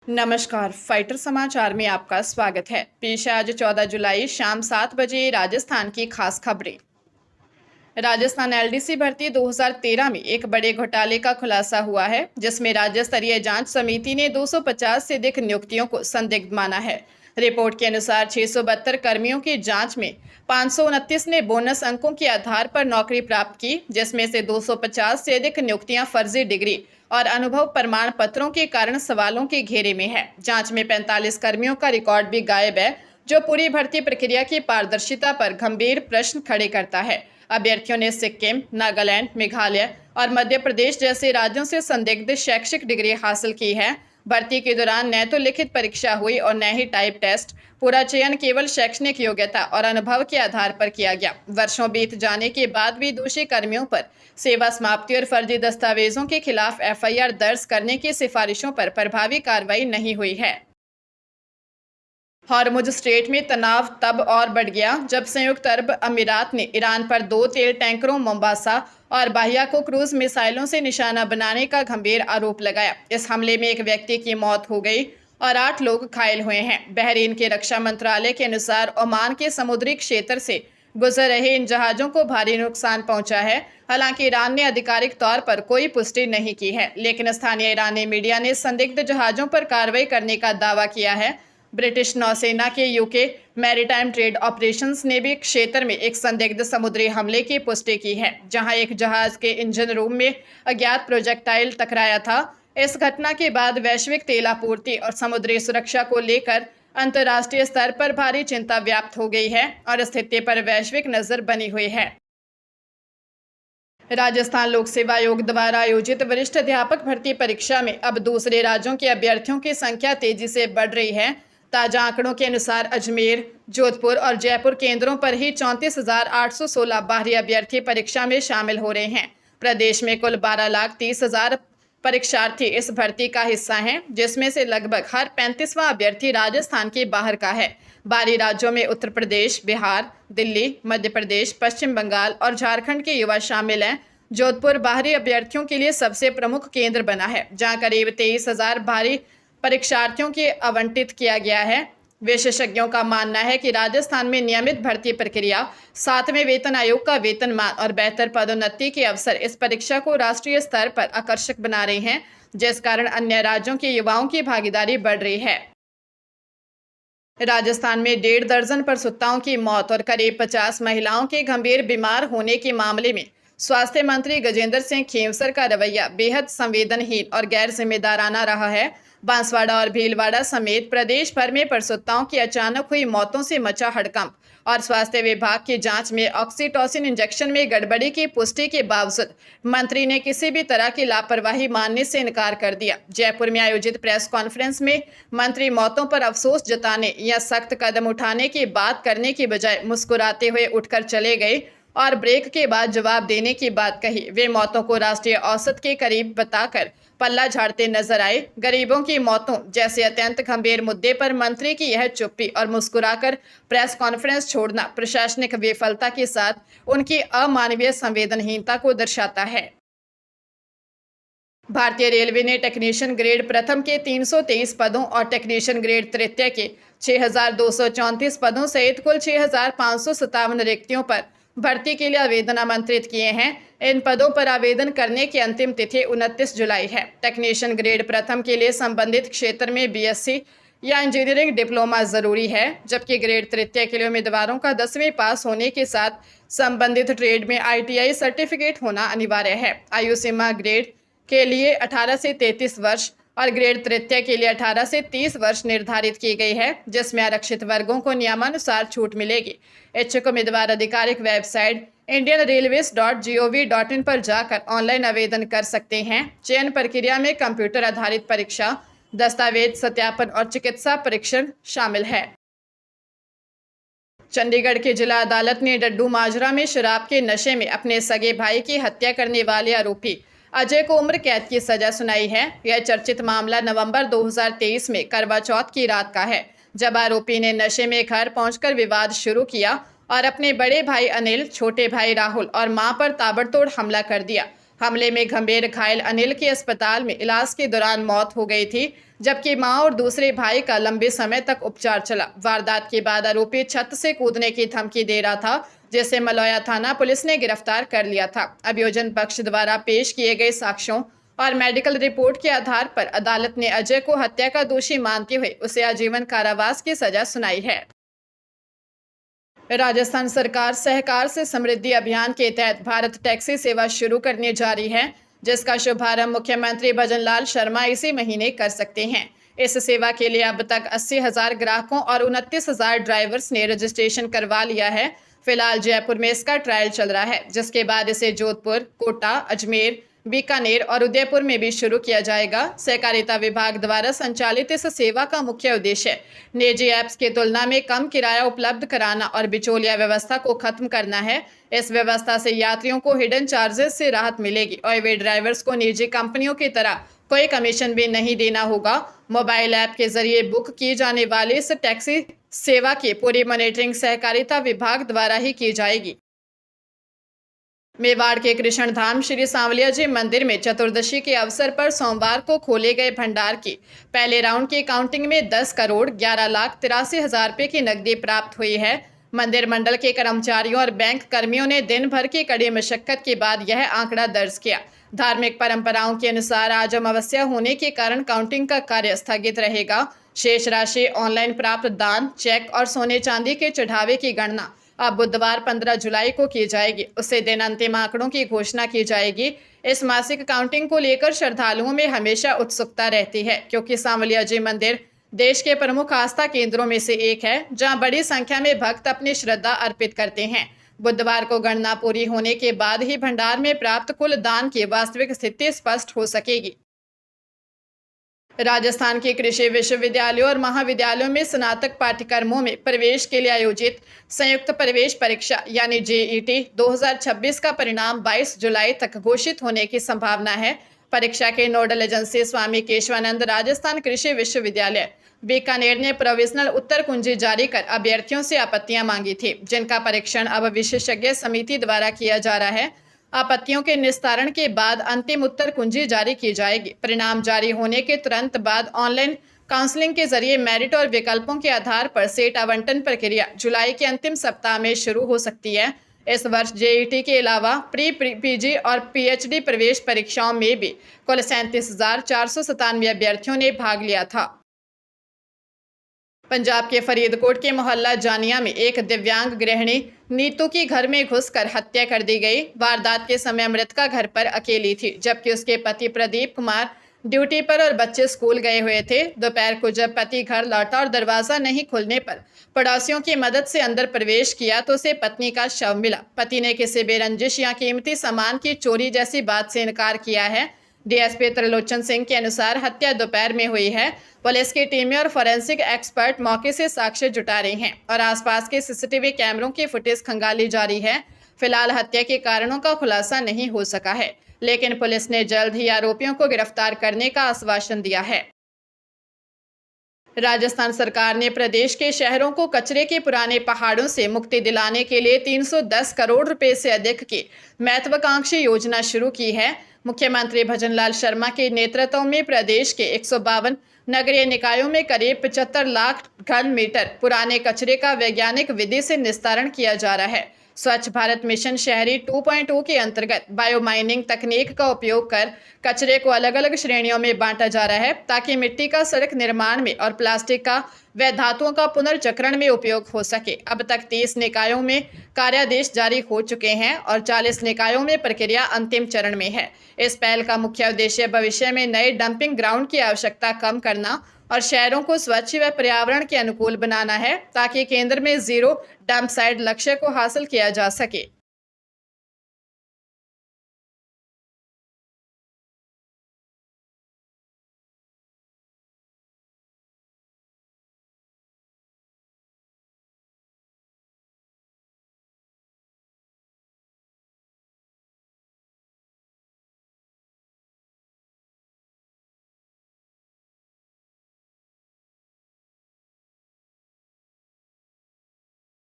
नमस्कार, फाइटर समाचार में आपका स्वागत है। पेश है आज 14 जुलाई शाम 7 बजे राजस्थान की खास खबरें। राजस्थान एलडीसी भर्ती 2013 में एक बड़े घोटाले का खुलासा हुआ है, जिसमें राज्य स्तरीय जांच समिति ने 250 से अधिक नियुक्तियों को संदिग्ध माना है। रिपोर्ट के अनुसार 672 कर्मियों की जांच में 529 ने बोनस अंकों के आधार पर नौकरी प्राप्त की, जिसमें से 250 से अधिक नियुक्तियां फर्जी डिग्री और अनुभव प्रमाण पत्रों के कारण सवालों के घेरे में है। जांच में 45 कर्मियों का रिकॉर्ड भी गायब है, जो पूरी भर्ती प्रक्रिया की पारदर्शिता पर गंभीर प्रश्न खड़े करता है। अभ्यर्थियों ने सिक्किम, नागालैंड, मेघालय और मध्य प्रदेश जैसे राज्यों से संदिग्ध शैक्षिक डिग्री हासिल की है। भर्ती के दौरान न तो लिखित परीक्षा हुई और न ही टाइप टेस्ट। पूरा चयन केवल शैक्षणिक योग्यता और अनुभव के आधार पर किया गया। वर्षों बीत जाने के बाद भी दोषी कर्मियों पर सेवा समाप्ति और फर्जी दस्तावेजों के खिलाफ एफआईआर दर्ज करने की सिफारिशों पर प्रभावी कार्रवाई नहीं हुई है। हॉर्मुज स्ट्रेट में तनाव तब और बढ़ गया जब संयुक्त अरब अमीरात ने ईरान पर 2 तेल टैंकरों मोम्बासा और बाहियाको क्रूज मिसाइलों से निशाना बनाने का गंभीर आरोप लगाया। इस हमले में एक व्यक्ति की मौत हो गई और 8 लोग घायल हुए हैं। बहरीन के रक्षा मंत्रालय के अनुसार ओमान के समुद्री क्षेत्र से गुजर रहे इन जहाजों को भारी नुकसान पहुंचा है। हालांकि ईरान ने आधिकारिक तौर पर कोई पुष्टि नहीं की है, लेकिन स्थानीय ईरानी मीडिया ने संदिग्ध जहाजों पर कार्रवाई करने का दावा किया है। ब्रिटिश नौसेना के यूके मैरीटाइम ट्रेड ऑपरेशंस ने भी क्षेत्र में एक संदिग्ध समुद्री हमले की पुष्टि की है, जहां एक जहाज के इंजन रूम में अज्ञात प्रोजेक्टाइल टकराया था। इस घटना के बाद वैश्विक तेल आपूर्ति और समुद्री सुरक्षा को लेकर अंतर्राष्ट्रीय स्तर पर भारी चिंता व्याप्त हो गई है और स्थिति पर वैश्विक नजर बनी हुई है। राजस्थान लोक सेवा आयोग द्वारा आयोजित वरिष्ठ अध्यापक भर्ती परीक्षा में अब दूसरे राज्यों के अभ्यर्थियों की संख्या तेजी से बढ़ रही है। ताजा आंकड़ों के अनुसार अजमेर, जोधपुर और जयपुर केंद्रों पर ही 34,816 बाहरी अभ्यर्थी परीक्षा में शामिल हो रहे हैं। प्रदेश में कुल 12,30,000 परीक्षार्थी इस भर्ती का हिस्सा हैं, जिसमें से लगभग हर 35वां अभ्यर्थी राजस्थान के बाहर का है। बाहरी राज्यों में उत्तर प्रदेश, बिहार, दिल्ली, मध्य प्रदेश, पश्चिम बंगाल और झारखंड के युवा शामिल हैं। जोधपुर बाहरी अभ्यर्थियों के लिए सबसे प्रमुख केंद्र बना है, जहां करीब 23,000 बाहरी परीक्षार्थियों के आवंटित किया गया है। विशेषज्ञों का मानना है कि राजस्थान में नियमित भर्ती प्रक्रिया, 7वें वेतन आयोग का वेतनमान और बेहतर पदोन्नति के अवसर इस परीक्षा को राष्ट्रीय स्तर पर आकर्षक बना रहे हैं, जिस कारण अन्य राज्यों के युवाओं की भागीदारी बढ़ रही है। राजस्थान में 1.5 दर्जन प्रसूताओं की मौत और करीब 50 महिलाओं के गंभीर बीमार होने के मामले में स्वास्थ्य मंत्री गजेंद्र सिंह खेमसर का रवैया बेहद संवेदनहीन और गैर जिम्मेदाराना रहा है। बांसवाड़ा और भीलवाड़ा समेत प्रदेश भर में प्रसूताओं की अचानक हुई मौतों से मचा हड़कंप और स्वास्थ्य विभाग की जांच में ऑक्सीटोसिन इंजेक्शन में गड़बड़ी की पुष्टि के बावजूद मंत्री ने किसी भी तरह की लापरवाही मानने से इनकार कर दिया। जयपुर में आयोजित प्रेस कॉन्फ्रेंस में मंत्री मौतों पर अफसोस जताने या सख्त कदम उठाने की बात करने की बजाय मुस्कुराते हुए उठकर चले गए और ब्रेक के बाद जवाब देने की बात कही। वे मौतों को राष्ट्रीय औसत के करीब बताकर पल्ला झाड़ते नजर आए। गरीबों की मौतों जैसे अत्यंत गंभीर मुद्दे पर मंत्री की यह चुप्पी और मुस्कुराकर प्रेस कॉन्फ्रेंस छोड़ना प्रशासनिक विफलता के साथ उनकी अमानवीय संवेदनहीनता को दर्शाता है। भारतीय रेलवे ने टेक्नीशियन ग्रेड प्रथम के 323 पदों और टेक्नीशियन ग्रेड तृतीय के 6,234 पदों सहित कुल 6,557 रिक्तियों पर भर्ती के लिए आवेदन आमंत्रित किए हैं। इन पदों पर आवेदन करने की अंतिम तिथि 29 जुलाई है। टेक्नीशियन ग्रेड प्रथम के लिए संबंधित क्षेत्र में बीएससी या इंजीनियरिंग डिप्लोमा जरूरी है, जबकि ग्रेड तृतीय के लिए उम्मीदवारों का 10वीं पास होने के साथ संबंधित ट्रेड में आईटीआई सर्टिफिकेट होना अनिवार्य है। आयु सीमा ग्रेड के लिए 18 से 33 वर्ष और ग्रेड तृतीय के लिए 18 से 30 वर्ष निर्धारित की गई है, जिसमें आरक्षित वर्गों को नियमानुसार छूट मिलेगी। इच्छुक उम्मीदवार आधिकारिक वेबसाइट indianrailways.gov.in पर जाकर ऑनलाइन आवेदन कर सकते हैं। चयन प्रक्रिया में कंप्यूटर आधारित परीक्षा, दस्तावेज सत्यापन और चिकित्सा परीक्षण शामिल है। चंडीगढ़ की जिला अदालत ने डड्डू माजरा में शराब के नशे में अपने सगे भाई की हत्या करने वाले आरोपी अजय को उम्र कैद की सजा सुनाई है। यह चर्चित मामला नवंबर 2023 में करवा चौथ की रात का है, जब आरोपी ने नशे में घर पहुंचकर विवाद शुरू किया और अपने बड़े भाई अनिल, छोटे भाई राहुल और मां पर ताबड़तोड़ हमला कर दिया। हमले में गंभीर घायल अनिल की अस्पताल में इलाज के दौरान मौत हो गई थी, जबकि मां और दूसरे भाई का लंबे समय तक उपचार चला। वारदात के बाद आरोपी छत से कूदने की धमकी दे रहा था, जिसे मलौया थाना पुलिस ने गिरफ्तार कर लिया था। अभियोजन पक्ष द्वारा पेश किए गए साक्ष्यों और मेडिकल रिपोर्ट के आधार पर अदालत ने अजय को हत्या का दोषी मानते हुए उसे आजीवन कारावास की सजा सुनाई है। राजस्थान सरकार सहकार से समृद्धि अभियान के तहत भारत टैक्सी सेवा शुरू करने जा रही है, जिसका शुभारंभ मुख्यमंत्री भजनलाल शर्मा इसी महीने कर सकते हैं। इस सेवा के लिए अब तक 80,000 ग्राहकों और 29,000 ड्राइवर्स ने रजिस्ट्रेशन करवा लिया है। फिलहाल जयपुर में इसका ट्रायल चल रहा है, जिसके बाद इसे जोधपुर, कोटा, अजमेर, बीकानेर और उदयपुर में भी शुरू किया जाएगा। सहकारिता विभाग द्वारा संचालित इस सेवा का मुख्य उद्देश्य निजी ऐप्स की तुलना में कम किराया उपलब्ध कराना और बिचौलिया व्यवस्था को खत्म करना है। इस व्यवस्था से यात्रियों को हिडन चार्जेस से राहत मिलेगी और वे ड्राइवर्स को निजी कंपनियों की तरह कोई कमीशन भी नहीं देना होगा। मोबाइल ऐप के जरिए बुक की जाने वाली इस टैक्सी सेवा की पूरी मॉनिटरिंग सहकारिता विभाग द्वारा ही की जाएगी। मेवाड़ के कृष्ण धाम श्री सांवलिया जी मंदिर में चतुर्दशी के अवसर पर सोमवार को खोले गए भंडार की पहले राउंड की काउंटिंग में 10,11,83,000 रुपये की नकदी प्राप्त हुई है। मंदिर मंडल के कर्मचारियों और बैंक कर्मियों ने दिन भर की कड़ी मशक्कत के बाद यह आंकड़ा दर्ज किया। धार्मिक परंपराओं के अनुसार आज अमावस्या होने के कारण काउंटिंग का कार्य स्थगित रहेगा। शेष राशि ऑनलाइन प्राप्त दान, चेक और सोने चांदी के चढ़ावे की गणना अब बुधवार 15 जुलाई को की जाएगी। उसी दिन अंतिम आंकड़ों की घोषणा की जाएगी। इस मासिक काउंटिंग को लेकर श्रद्धालुओं में हमेशा उत्सुकता रहती है, क्योंकि सांवलिया जी मंदिर देश के प्रमुख आस्था केंद्रों में से एक है, जहां बड़ी संख्या में भक्त अपनी श्रद्धा अर्पित करते हैं। बुधवार को गणना पूरी होने के बाद ही भंडार में प्राप्त कुल दान की वास्तविक स्थिति स्पष्ट हो सकेगी। राजस्थान के कृषि विश्वविद्यालयों और महाविद्यालयों में स्नातक पाठ्यक्रमों में प्रवेश के लिए आयोजित संयुक्त प्रवेश परीक्षा यानी जेईटी 2026 का परिणाम 22 जुलाई तक घोषित होने की संभावना है। परीक्षा के नोडल एजेंसी स्वामी केशवानंद राजस्थान कृषि विश्वविद्यालय बीकानेर ने प्रोविजनल उत्तर कुंजी जारी कर अभ्यर्थियों से आपत्तियां मांगी थी, जिनका परीक्षण अब विशेषज्ञ समिति द्वारा किया जा रहा है। आपत्तियों के निस्तारण के बाद अंतिम उत्तर कुंजी जारी की जाएगी। परिणाम जारी होने के तुरंत बाद ऑनलाइन काउंसलिंग के जरिए मेरिट और विकल्पों के आधार पर सीट आवंटन प्रक्रिया जुलाई के अंतिम सप्ताह में शुरू हो सकती है। इस वर्ष जेईटी के अलावा प्री पीजी और पीएचडी प्रवेश परीक्षाओं में भी कुल 37,497 अभ्यर्थियों ने भाग लिया था। पंजाब के फरीदकोट के मोहल्ला जानिया में एक दिव्यांग गृहिणी नीतू की घर में घुसकर हत्या कर दी गई। वारदात के समय मृतका घर पर अकेली थी, जबकि उसके पति प्रदीप कुमार ड्यूटी पर और बच्चे स्कूल गए हुए थे। दोपहर को जब पति घर लौटा और दरवाजा नहीं खुलने पर पड़ोसियों की मदद से अंदर प्रवेश किया तो उसे पत्नी का शव मिला। पति ने किसी बेरंजिश या कीमती सामान की चोरी जैसी बात से इनकार किया है। डीएसपी त्रिलोचन सिंह के अनुसार हत्या दोपहर में हुई है। पुलिस की टीमें और फोरेंसिक एक्सपर्ट मौके से साक्ष्य जुटा रहे हैं और आसपास के सीसीटीवी कैमरों की फुटेज खंगाली जा रही है। फिलहाल हत्या के कारणों का खुलासा नहीं हो सका है, लेकिन पुलिस ने जल्द ही आरोपियों को गिरफ्तार करने का आश्वासन दिया है। राजस्थान सरकार ने प्रदेश के शहरों को कचरे के पुराने पहाड़ों से मुक्ति दिलाने के लिए 310 करोड़ रुपए से अधिक की महत्वाकांक्षी योजना शुरू की है। मुख्यमंत्री भजनलाल शर्मा के नेतृत्व में प्रदेश के 152 नगरीय निकायों में करीब 75 लाख घन मीटर पुराने कचरे का वैज्ञानिक विधि से निस्तारण किया जा रहा है। स्वच्छ भारत मिशन शहरी 2.0 के अंतर्गत बायोमाइनिंग तकनीक का उपयोग कर कचरे को अलग अलग श्रेणियों में बांटा जा रहा है, ताकि मिट्टी का सड़क निर्माण में और प्लास्टिक का व धातुओं का पुनर्चक्रण में उपयोग हो सके। अब तक 30 निकायों में कार्यादेश जारी हो चुके हैं और 40 निकायों में प्रक्रिया अंतिम चरण में है। इस पहल का मुख्य उद्देश्य भविष्य में नए डंपिंग ग्राउंड की आवश्यकता कम करना और शहरों को स्वच्छ व पर्यावरण के अनुकूल बनाना है, ताकि केंद्र में जीरो डंप साइट लक्ष्य को हासिल किया जा सके।